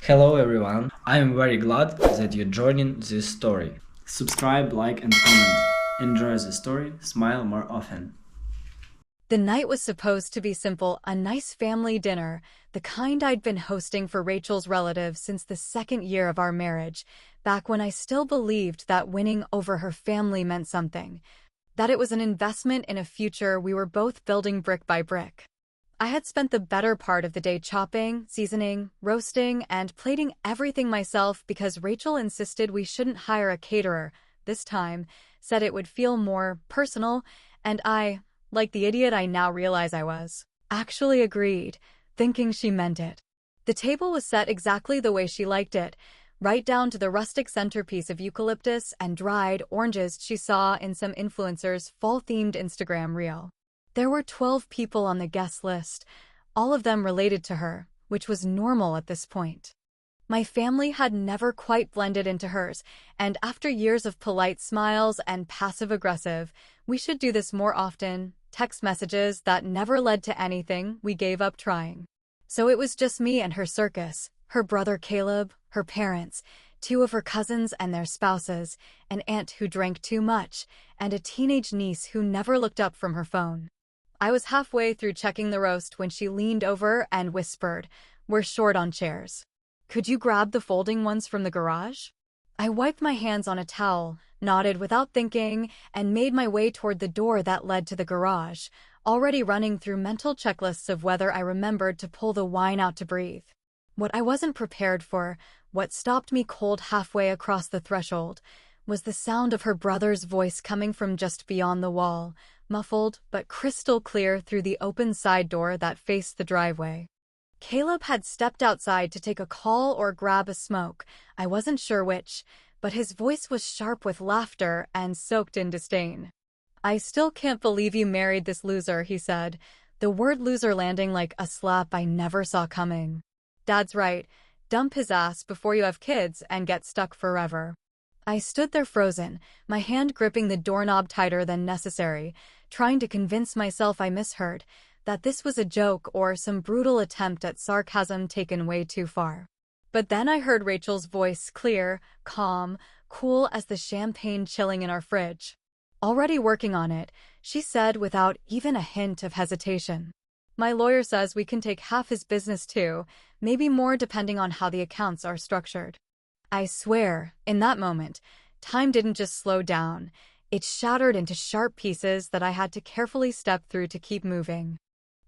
Hello everyone, I am very glad that you're joining this story. Subscribe, like and comment. Enjoy the story, smile more often. The night was supposed to be simple, a nice family dinner, the kind I'd been hosting for Rachel's relatives since the second year of our marriage, back when I still believed that winning over her family meant something, that it was an investment in a future we were both building brick by brick. I had spent the better part of the day chopping, seasoning, roasting, and plating everything myself because Rachel insisted we shouldn't hire a caterer this time, said it would feel more personal, and I, like the idiot I now realize I was, actually agreed, thinking she meant it. The table was set exactly the way she liked it, right down to the rustic centerpiece of eucalyptus and dried oranges she saw in some influencer's fall-themed Instagram reel. There were 12 people on the guest list, all of them related to her, which was normal at this point. My family had never quite blended into hers, and after years of polite smiles and passive-aggressive, "we should do this more often" text messages that never led to anything, we gave up trying. So it was just me and her circus, her brother Caleb, her parents, two of her cousins and their spouses, an aunt who drank too much, and a teenage niece who never looked up from her phone. I was halfway through checking the roast when she leaned over and whispered, "We're short on chairs. Could you grab the folding ones from the garage?" I wiped my hands on a towel, nodded without thinking, and made my way toward the door that led to the garage, already running through mental checklists of whether I remembered to pull the wine out to breathe. What I wasn't prepared for, what stopped me cold halfway across the threshold, was the sound of her brother's voice coming from just beyond the wall, muffled but crystal clear through the open side door that faced the driveway. Caleb had stepped outside to take a call or grab a smoke, I wasn't sure which, but his voice was sharp with laughter and soaked in disdain. "I still can't believe you married this loser," he said, the word loser landing like a slap I never saw coming. "Dad's right, dump his ass before you have kids and get stuck forever." I stood there frozen, my hand gripping the doorknob tighter than necessary, trying to convince myself I misheard, that this was a joke or some brutal attempt at sarcasm taken way too far. But then I heard Rachel's voice, clear, calm, cool as the champagne chilling in our fridge. "Already working on it," she said without even a hint of hesitation. "My lawyer says we can take half his business too, maybe more depending on how the accounts are structured." I swear, in that moment, time didn't just slow down, it shattered into sharp pieces that I had to carefully step through to keep moving.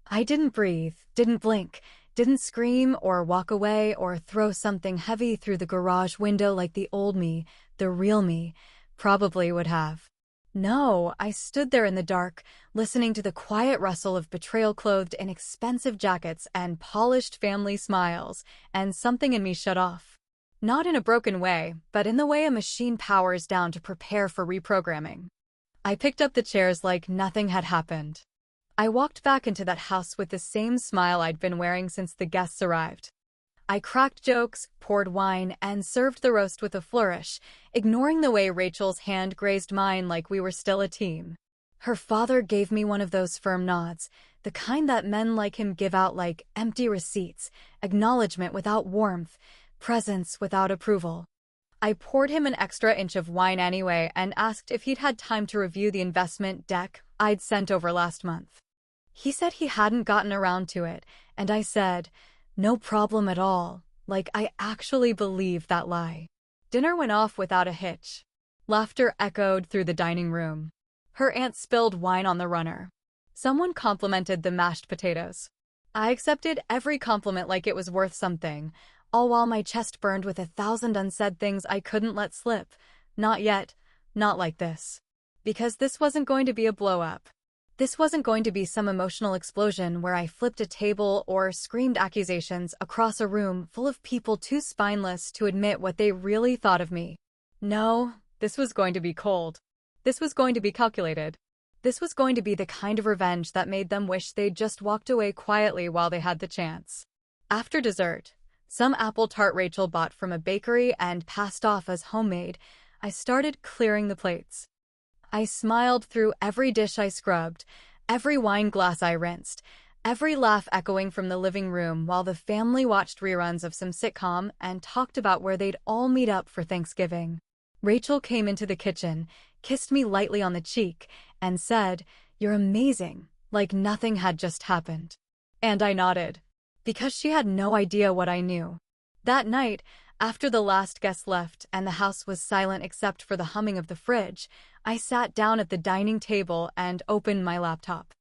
I didn't breathe, didn't blink, didn't scream or walk away or throw something heavy through the garage window like the old me, the real me, probably would have. No, I stood there in the dark, listening to the quiet rustle of betrayal clothed in expensive jackets and polished family smiles, and something in me shut off. Not in a broken way, but in the way a machine powers down to prepare for reprogramming. I picked up the chairs like nothing had happened. I walked back into that house with the same smile I'd been wearing since the guests arrived. I cracked jokes, poured wine, and served the roast with a flourish, ignoring the way Rachel's hand grazed mine like we were still a team. Her father gave me one of those firm nods, the kind that men like him give out like empty receipts, acknowledgement without warmth, presence without approval. I poured him an extra inch of wine anyway and asked if he'd had time to review the investment deck I'd sent over last month. He said he hadn't gotten around to it, and I said, "No problem at all," like I actually believed that lie. Dinner went off without a hitch. Laughter echoed through the dining room. Her aunt spilled wine on the runner. Someone complimented the mashed potatoes. I accepted every compliment like it was worth something, all while my chest burned with 1,000 unsaid things I couldn't let slip. Not yet, not like this. Because this wasn't going to be a blow-up. This wasn't going to be some emotional explosion where I flipped a table or screamed accusations across a room full of people too spineless to admit what they really thought of me. No, this was going to be cold. This was going to be calculated. This was going to be the kind of revenge that made them wish they'd just walked away quietly while they had the chance. After dessert, some apple tart Rachel bought from a bakery and passed off as homemade, I started clearing the plates. I smiled through every dish I scrubbed, every wine glass I rinsed, every laugh echoing from the living room while the family watched reruns of some sitcom and talked about where they'd all meet up for Thanksgiving. Rachel came into the kitchen, kissed me lightly on the cheek, and said, "You're amazing," like nothing had just happened. And I nodded, because she had no idea what I knew. That night, after the last guest left and the house was silent except for the humming of the fridge, I sat down at the dining table and opened my laptop.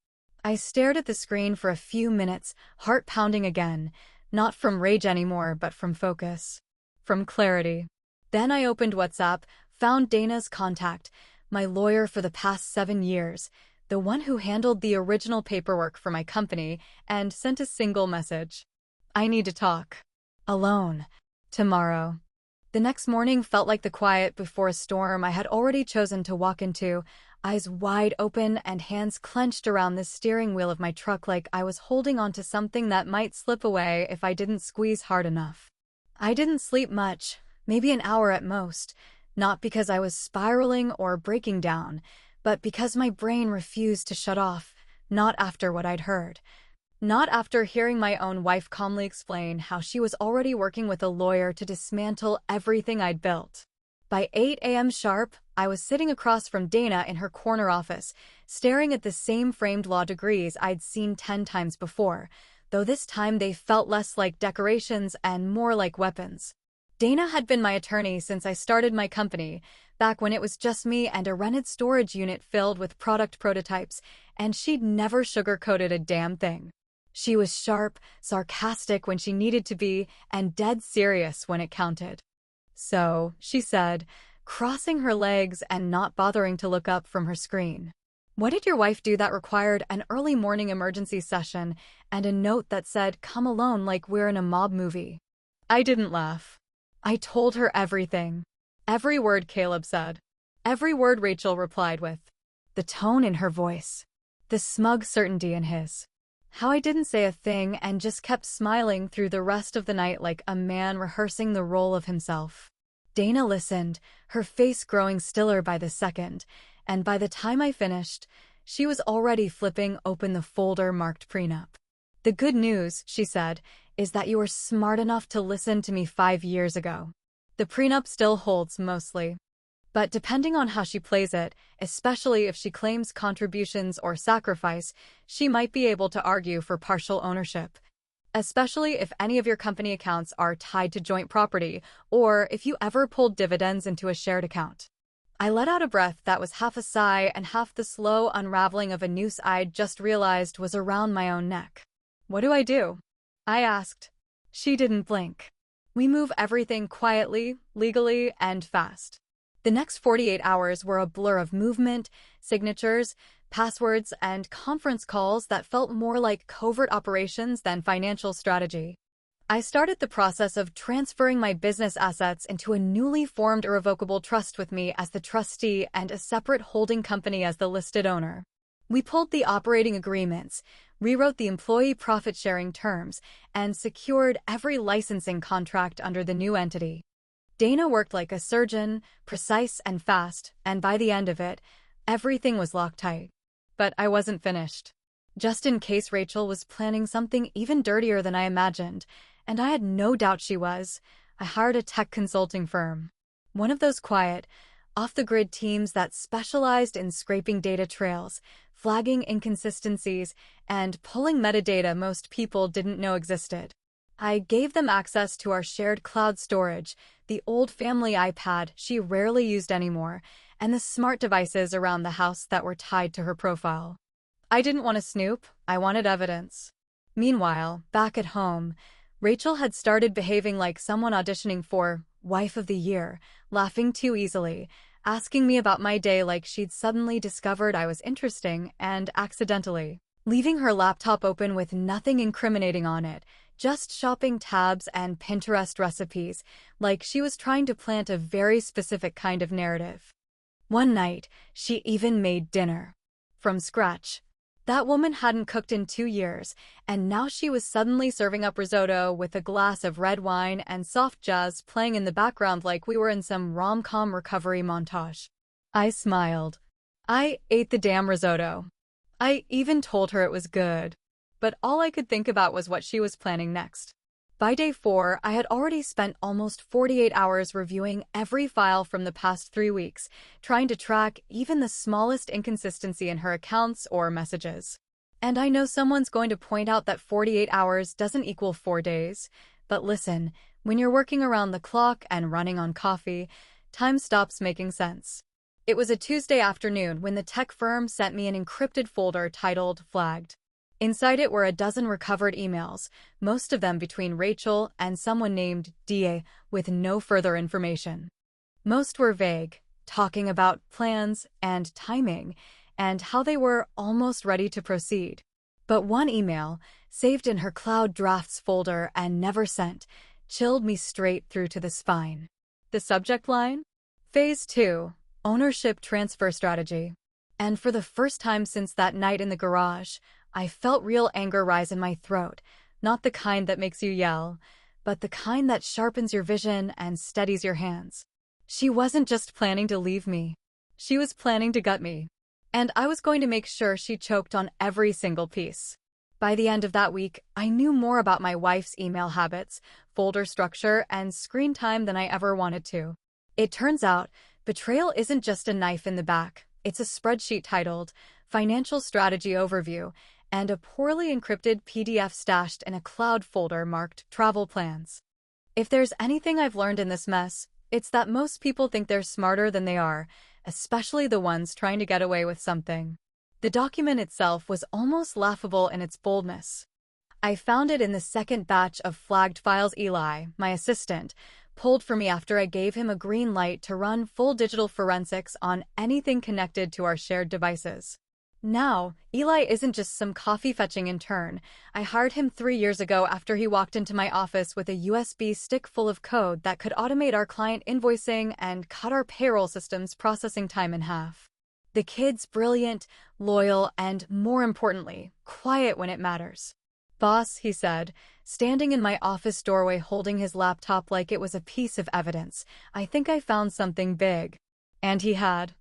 I stared at the screen for a few minutes, heart pounding again, not from rage anymore, but from focus, from clarity. Then I opened WhatsApp, found Dana's contact, my lawyer for the past 7 years, the one who handled the original paperwork for my company, and sent a single message. "I need to talk. Alone. Tomorrow." The next morning felt like the quiet before a storm I had already chosen to walk into, eyes wide open and hands clenched around the steering wheel of my truck like I was holding onto something that might slip away if I didn't squeeze hard enough. I didn't sleep much, maybe an hour at most, not because I was spiraling or breaking down, but because my brain refused to shut off, not after what I'd heard. Not after hearing my own wife calmly explain how she was already working with a lawyer to dismantle everything I'd built. By 8 a.m. sharp, I was sitting across from Dana in her corner office, staring at the same framed law degrees I'd seen 10 times before, though this time they felt less like decorations and more like weapons. Dana had been my attorney since I started my company, back when it was just me and a rented storage unit filled with product prototypes, and she'd never sugarcoated a damn thing. She was sharp, sarcastic when she needed to be, and dead serious when it counted. "So," she said, crossing her legs and not bothering to look up from her screen, "what did your wife do that required an early morning emergency session and a note that said, 'Come alone,' like we're in a mob movie?" I didn't laugh. I told her everything. Every word Caleb said. Every word Rachel replied with. The tone in her voice. The smug certainty in his. How I didn't say a thing and just kept smiling through the rest of the night like a man rehearsing the role of himself. Dana listened, her face growing stiller by the second, and by the time I finished, she was already flipping open the folder marked prenup. "The good news," she said, "is that you were smart enough to listen to me 5 years ago. The prenup still holds mostly. But depending on how she plays it, especially if she claims contributions or sacrifice, she might be able to argue for partial ownership. Especially if any of your company accounts are tied to joint property, or if you ever pulled dividends into a shared account." I let out a breath that was half a sigh and half the slow unraveling of a noose I'd just realized was around my own neck. "What do I do?" I asked. She didn't blink. "We move everything quietly, legally, and fast." The next 48 hours were a blur of movement, signatures, passwords, and conference calls that felt more like covert operations than financial strategy. I started the process of transferring my business assets into a newly formed irrevocable trust with me as the trustee and a separate holding company as the listed owner. We pulled the operating agreements, rewrote the employee profit-sharing terms, and secured every licensing contract under the new entity. Dana worked like a surgeon, precise and fast, and by the end of it, everything was locked tight. But I wasn't finished. Just in case Rachel was planning something even dirtier than I imagined, and I had no doubt she was, I hired a tech consulting firm. One of those quiet, off-the-grid teams that specialized in scraping data trails, flagging inconsistencies, and pulling metadata most people didn't know existed. I gave them access to our shared cloud storage, the old family iPad she rarely used anymore, and the smart devices around the house that were tied to her profile. I didn't want to snoop, I wanted evidence. Meanwhile, back at home, Rachel had started behaving like someone auditioning for Wife of the Year, laughing too easily, asking me about my day like she'd suddenly discovered I was interesting and accidentally, leaving her laptop open with nothing incriminating on it, just shopping tabs and Pinterest recipes, like she was trying to plant a very specific kind of narrative. One night, she even made dinner. From scratch. That woman hadn't cooked in 2 years, and now she was suddenly serving up risotto with a glass of red wine and soft jazz playing in the background like we were in some rom-com recovery montage. I smiled. I ate the damn risotto. I even told her it was good. but all I could think about was what she was planning next. By day 4, I had already spent almost 48 hours reviewing every file from the past 3 weeks, trying to track even the smallest inconsistency in her accounts or messages. And I know someone's going to point out that 48 hours doesn't equal 4 days, but listen, when you're working around the clock and running on coffee, time stops making sense. It was a Tuesday afternoon when the tech firm sent me an encrypted folder titled Flagged. Inside it were a dozen recovered emails, most of them between Rachel and someone named DA, with no further information. Most were vague, talking about plans and timing, and how they were almost ready to proceed. But one email, saved in her cloud drafts folder and never sent, chilled me straight through to the spine. The subject line? Phase 2, Ownership Transfer Strategy. And for the first time since that night in the garage, I felt real anger rise in my throat, not the kind that makes you yell, but the kind that sharpens your vision and steadies your hands. She wasn't just planning to leave me. She was planning to gut me. And I was going to make sure she choked on every single piece. By the end of that week, I knew more about my wife's email habits, folder structure, and screen time than I ever wanted to. It turns out, betrayal isn't just a knife in the back. It's a spreadsheet titled Financial Strategy Overview and a poorly encrypted PDF stashed in a cloud folder marked Travel Plans. If there's anything I've learned in this mess, it's that most people think they're smarter than they are, especially the ones trying to get away with something. The document itself was almost laughable in its boldness. I found it in the second batch of flagged files Eli, my assistant, pulled for me after I gave him a green light to run full digital forensics on anything connected to our shared devices. Now, Eli isn't just some coffee-fetching intern. I hired him 3 years ago after he walked into my office with a USB stick full of code that could automate our client invoicing and cut our payroll system's processing time in half. The kid's brilliant, loyal, and, more importantly, quiet when it matters. "Boss," he said, standing in my office doorway holding his laptop like it was a piece of evidence, "I think I found something big." And he had.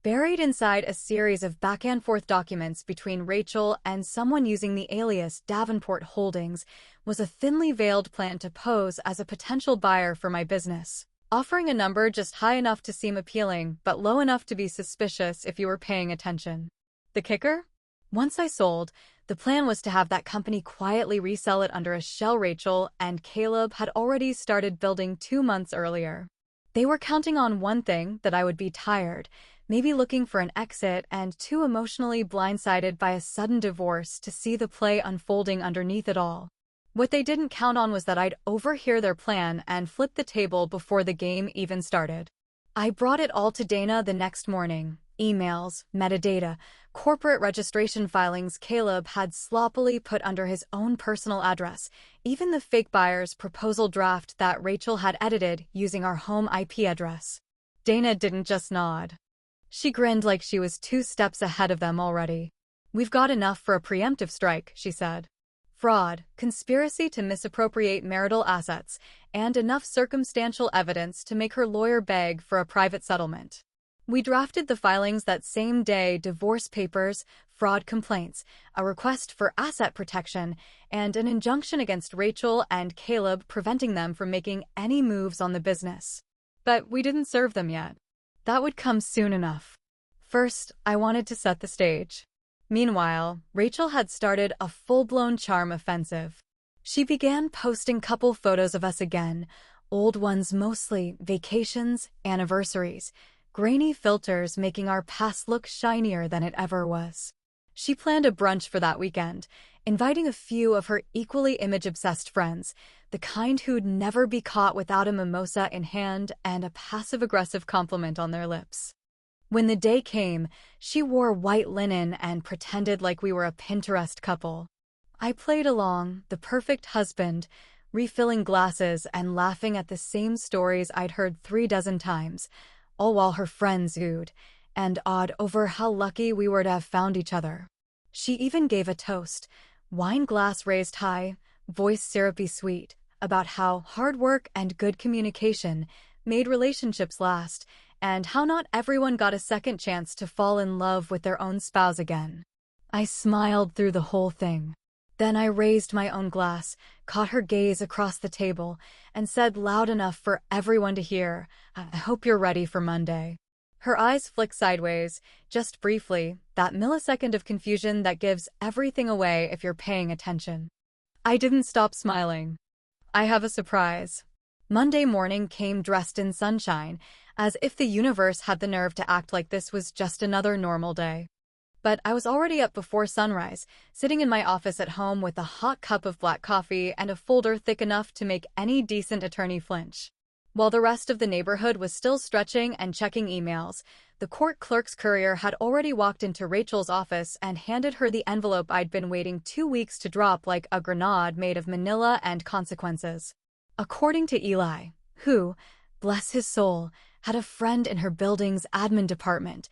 Buried inside a series of back-and-forth documents between Rachel and someone using the alias Davenport Holdings was a thinly veiled plan to pose as a potential buyer for my business, offering a number just high enough to seem appealing but low enough to be suspicious if you were paying attention. The kicker? Once I sold, the plan was to have that company quietly resell it under a shell Rachel and Caleb had already started building 2 months earlier. They were counting on one thing, that I would be tired, maybe looking for an exit, and too emotionally blindsided by a sudden divorce to see the play unfolding underneath it all. What they didn't count on was that I'd overhear their plan and flip the table before the game even started. I brought it all to Dana the next morning. Emails, metadata, corporate registration filings Caleb had sloppily put under his own personal address, even the fake buyer's proposal draft that Rachel had edited using our home IP address. Dana didn't just nod. She grinned like she was 2 steps ahead of them already. "We've got enough for a preemptive strike," she said. "Fraud, conspiracy to misappropriate marital assets, and enough circumstantial evidence to make her lawyer beg for a private settlement." We drafted the filings that same day: divorce papers, fraud complaints, a request for asset protection, and an injunction against Rachel and Caleb preventing them from making any moves on the business. But we didn't serve them yet. That would come soon enough. First, I wanted to set the stage. Meanwhile, Rachel had started a full-blown charm offensive. She began posting couple photos of us again, old ones mostly, vacations, anniversaries, grainy filters making our past look shinier than it ever was. She planned a brunch for that weekend, inviting a few of her equally image-obsessed friends, the kind who'd never be caught without a mimosa in hand and a passive-aggressive compliment on their lips. When the day came, she wore white linen and pretended like we were a Pinterest couple. I played along, the perfect husband, refilling glasses and laughing at the same stories I'd heard 3 dozen times, all while her friends oohed and awed over how lucky we were to have found each other. She even gave a toast, wine glass raised high, voice syrupy sweet, about how hard work and good communication made relationships last, and how not everyone got a second chance to fall in love with their own spouse again. I smiled through the whole thing. Then I raised my own glass, caught her gaze across the table, and said loud enough for everyone to hear, "I hope you're ready for Monday." Her eyes flicked sideways, just briefly, that millisecond of confusion that gives everything away if you're paying attention. I didn't stop smiling. "I have a surprise." Monday morning came dressed in sunshine, as if the universe had the nerve to act like this was just another normal day. But I was already up before sunrise, sitting in my office at home with a hot cup of black coffee and a folder thick enough to make any decent attorney flinch. While the rest of the neighborhood was still stretching and checking emails, the court clerk's courier had already walked into Rachel's office and handed her the envelope I'd been waiting 2 weeks to drop like a grenade made of manila and consequences. According to Eli, who, bless his soul, had a friend in her building's admin department,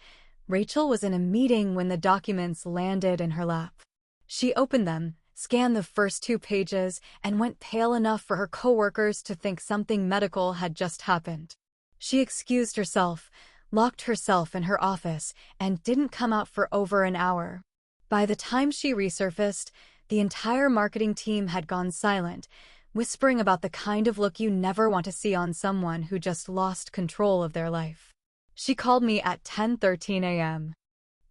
Rachel was in a meeting when the documents landed in her lap. She opened them, scanned the first 2 pages, and went pale enough for her coworkers to think something medical had just happened. She excused herself, locked herself in her office, and didn't come out for over an hour. By the time she resurfaced, the entire marketing team had gone silent, whispering about the kind of look you never want to see on someone who just lost control of their life. She called me at 10:13 a.m.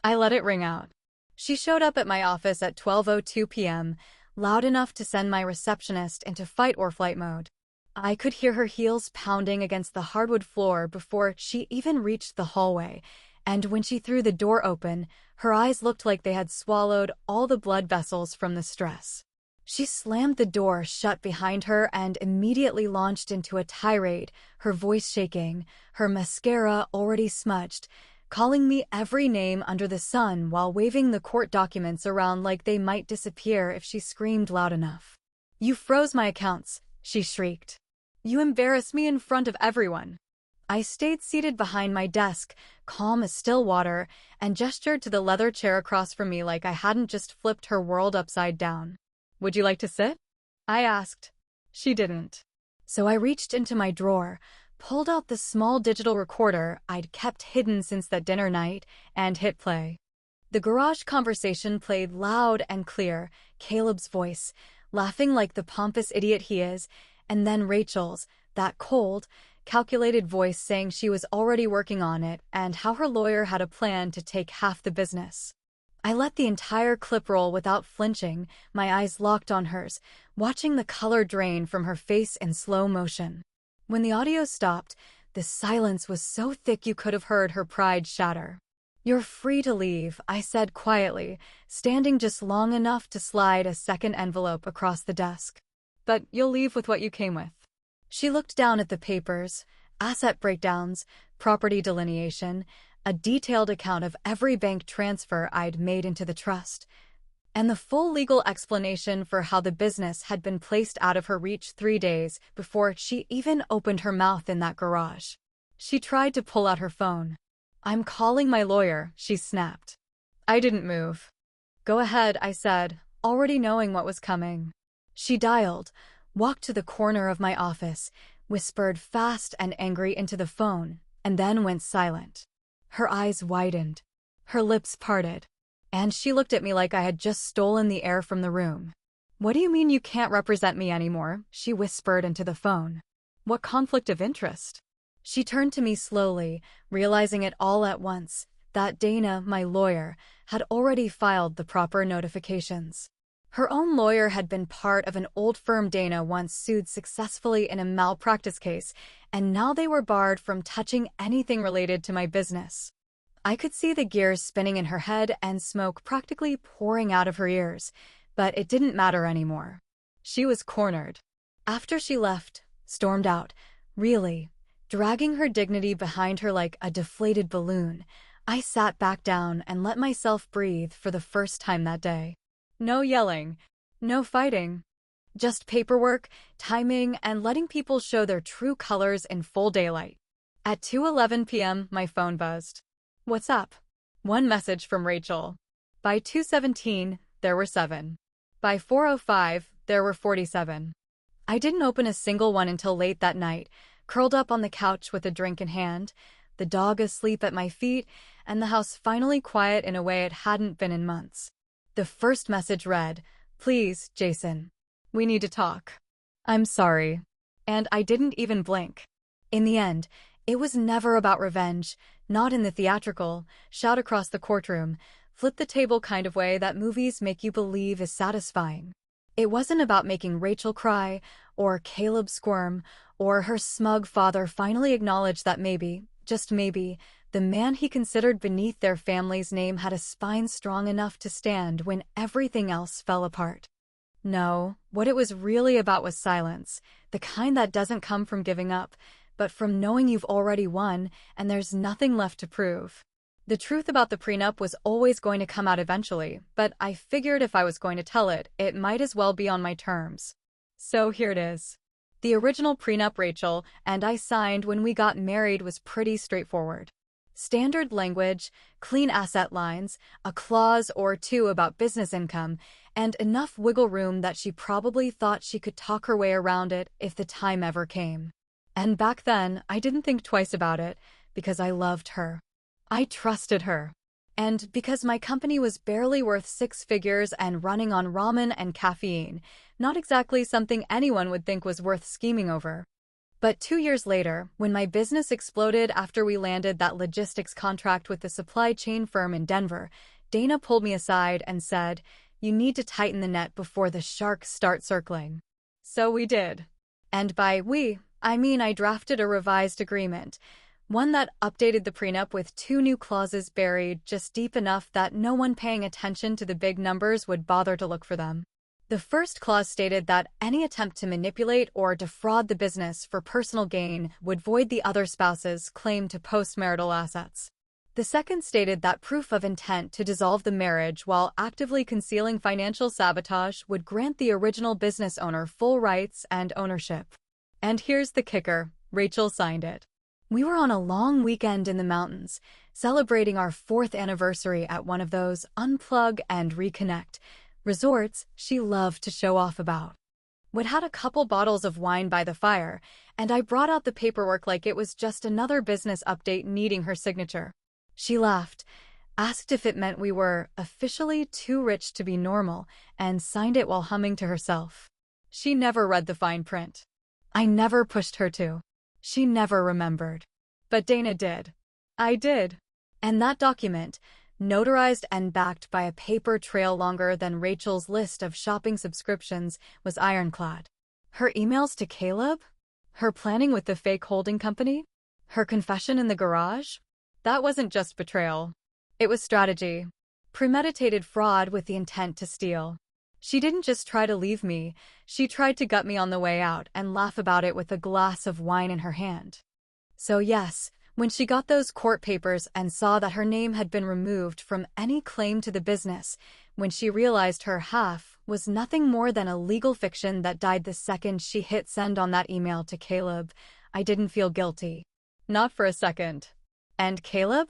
I let it ring out. She showed up at my office at 12:02 p.m., loud enough to send my receptionist into fight or flight mode. I could hear her heels pounding against the hardwood floor before she even reached the hallway, and when she threw the door open, her eyes looked like they had swallowed all the blood vessels from the stress. She slammed the door shut behind her and immediately launched into a tirade, her voice shaking, her mascara already smudged, calling me every name under the sun while waving the court documents around like they might disappear if she screamed loud enough. "You froze my accounts," she shrieked. "You embarrassed me in front of everyone." I stayed seated behind my desk, calm as still water, and gestured to the leather chair across from me like I hadn't just flipped her world upside down. "Would you like to sit?" I asked. She didn't. So I reached into my drawer, pulled out the small digital recorder I'd kept hidden since that dinner night, and hit play. The garage conversation played loud and clear, Caleb's voice, laughing like the pompous idiot he is, and then Rachel's, that cold, calculated voice saying she was already working on it and how her lawyer had a plan to take half the business. I let the entire clip roll without flinching, my eyes locked on hers, watching the color drain from her face in slow motion. When the audio stopped, the silence was so thick you could have heard her pride shatter. "You're free to leave," I said quietly, standing just long enough to slide a second envelope across the desk. "But you'll leave with what you came with." She looked down at the papers, asset breakdowns, property delineation, a detailed account of every bank transfer I'd made into the trust, and the full legal explanation for how the business had been placed out of her reach 3 days before she even opened her mouth in that garage. She tried to pull out her phone. "I'm calling my lawyer," she snapped. I didn't move. "Go ahead," I said, already knowing what was coming. She dialed, walked to the corner of my office, whispered fast and angry into the phone, and then went silent. Her eyes widened. Her lips parted. And she looked at me like I had just stolen the air from the room. "What do you mean you can't represent me anymore?" she whispered into the phone. "What conflict of interest?" She turned to me slowly, realizing it all at once, that Dana, my lawyer, had already filed the proper notifications. Her own lawyer had been part of an old firm Dana once sued successfully in a malpractice case, and now they were barred from touching anything related to my business. I could see the gears spinning in her head and smoke practically pouring out of her ears, but it didn't matter anymore. She was cornered. After she left, stormed out, really, dragging her dignity behind her like a deflated balloon, I sat back down and let myself breathe for the first time that day. No yelling, no fighting. Just paperwork, timing, and letting people show their true colors in full daylight. At 2:11 p.m., my phone buzzed. "What's up?" One message from Rachel. By 2:17, there were 7. By 4:05, there were 47. I didn't open a single one until late that night, curled up on the couch with a drink in hand, the dog asleep at my feet, and the house finally quiet in a way it hadn't been in months. The first message read, Please, Jason. We need to talk. I'm sorry. And I didn't even blink. In the end, it was never about revenge, not in the theatrical, shout across the courtroom, flip the table kind of way that movies make you believe is satisfying. It wasn't about making Rachel cry, or Caleb squirm, or her smug father finally acknowledge that maybe, just maybe, the man he considered beneath their family's name had a spine strong enough to stand when everything else fell apart. No, what it was really about was silence, the kind that doesn't come from giving up, but from knowing you've already won and there's nothing left to prove. The truth about the prenup was always going to come out eventually, but I figured if I was going to tell it, it might as well be on my terms. So here it is. The original prenup Rachel and I signed when we got married was pretty straightforward. Standard language, clean asset lines, a clause or two about business income, and enough wiggle room that she probably thought she could talk her way around it if the time ever came. And back then, I didn't think twice about it, because I loved her. I trusted her. And because my company was barely worth 6 figures and running on ramen and caffeine, not exactly something anyone would think was worth scheming over. But 2 years later, when my business exploded after we landed that logistics contract with the supply chain firm in Denver, Dana pulled me aside and said, "You need to tighten the net before the sharks start circling." So we did. And by we, I mean I drafted a revised agreement, one that updated the prenup with 2 new clauses buried just deep enough that no one paying attention to the big numbers would bother to look for them. The first clause stated that any attempt to manipulate or defraud the business for personal gain would void the other spouse's claim to postmarital assets. The second stated that proof of intent to dissolve the marriage while actively concealing financial sabotage would grant the original business owner full rights and ownership. And here's the kicker, Rachel signed it. We were on a long weekend in the mountains, celebrating our 4th anniversary at one of those unplug and reconnect resorts she loved to show off about. We'd had a couple bottles of wine by the fire, and I brought out the paperwork like it was just another business update needing her signature. She laughed, asked if it meant we were officially too rich to be normal, and signed it while humming to herself. She never read the fine print. I never pushed her to. She never remembered. But Dana did. I did. And that document, notarized and backed by a paper trail longer than Rachel's list of shopping subscriptions, was ironclad. Her emails to Caleb? Her planning with the fake holding company? Her confession in the garage? That wasn't just betrayal. It was strategy. Premeditated fraud with the intent to steal. She didn't just try to leave me, she tried to gut me on the way out and laugh about it with a glass of wine in her hand. So yes, when she got those court papers and saw that her name had been removed from any claim to the business, when she realized her half was nothing more than a legal fiction that died the second she hit send on that email to Caleb, I didn't feel guilty. Not for a second. And Caleb?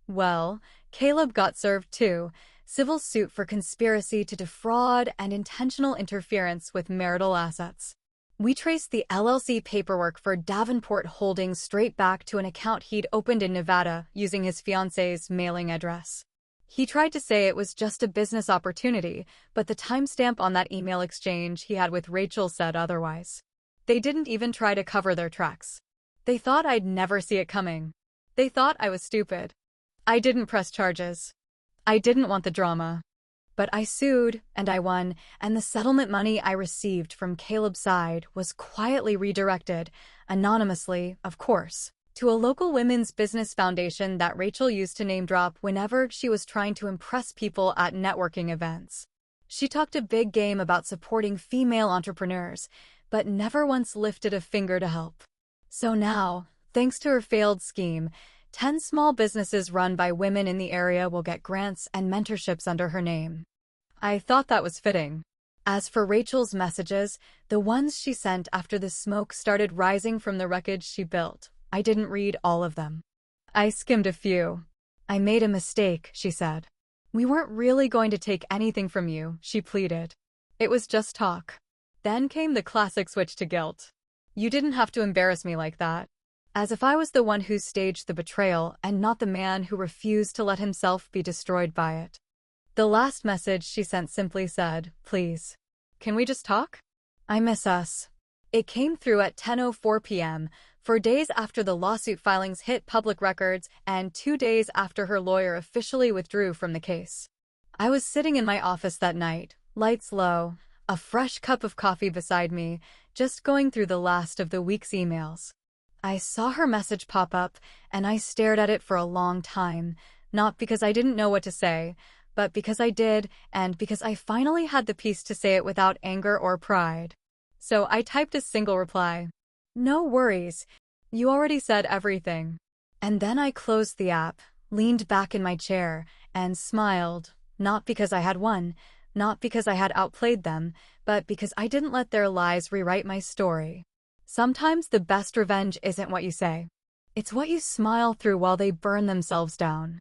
Well, Caleb got served too. Civil suit for conspiracy to defraud and intentional interference with marital assets. We traced the LLC paperwork for Davenport Holdings straight back to an account he'd opened in Nevada using his fiance's mailing address. He tried to say it was just a business opportunity, but the timestamp on that email exchange he had with Rachel said otherwise. They didn't even try to cover their tracks. They thought I'd never see it coming. They thought I was stupid. I didn't press charges. I didn't want the drama. But I sued, and I won, and the settlement money I received from Caleb's side was quietly redirected, anonymously, of course, to a local women's business foundation that Rachel used to name drop whenever she was trying to impress people at networking events. She talked a big game about supporting female entrepreneurs, but never once lifted a finger to help. So now, thanks to her failed scheme, 10 small businesses run by women in the area will get grants and mentorships under her name. I thought that was fitting. As for Rachel's messages, the ones she sent after the smoke started rising from the wreckage she built, I didn't read all of them. I skimmed a few. I made a mistake, she said. We weren't really going to take anything from you, she pleaded. It was just talk. Then came the classic switch to guilt. You didn't have to embarrass me like that. As if I was the one who staged the betrayal and not the man who refused to let himself be destroyed by it. The last message she sent simply said, "Please, can we just talk? I miss us." It came through at 10:04 p.m., 4 days after the lawsuit filings hit public records and 2 days after her lawyer officially withdrew from the case. I was sitting in my office that night, lights low, a fresh cup of coffee beside me, just going through the last of the week's emails. I saw her message pop up, and I stared at it for a long time, not because I didn't know what to say, but because I did, and because I finally had the peace to say it without anger or pride. So I typed a single reply. "No worries. You already said everything." And then I closed the app, leaned back in my chair, and smiled, not because I had won, not because I had outplayed them, but because I didn't let their lies rewrite my story. Sometimes the best revenge isn't what you say. It's what you smile through while they burn themselves down.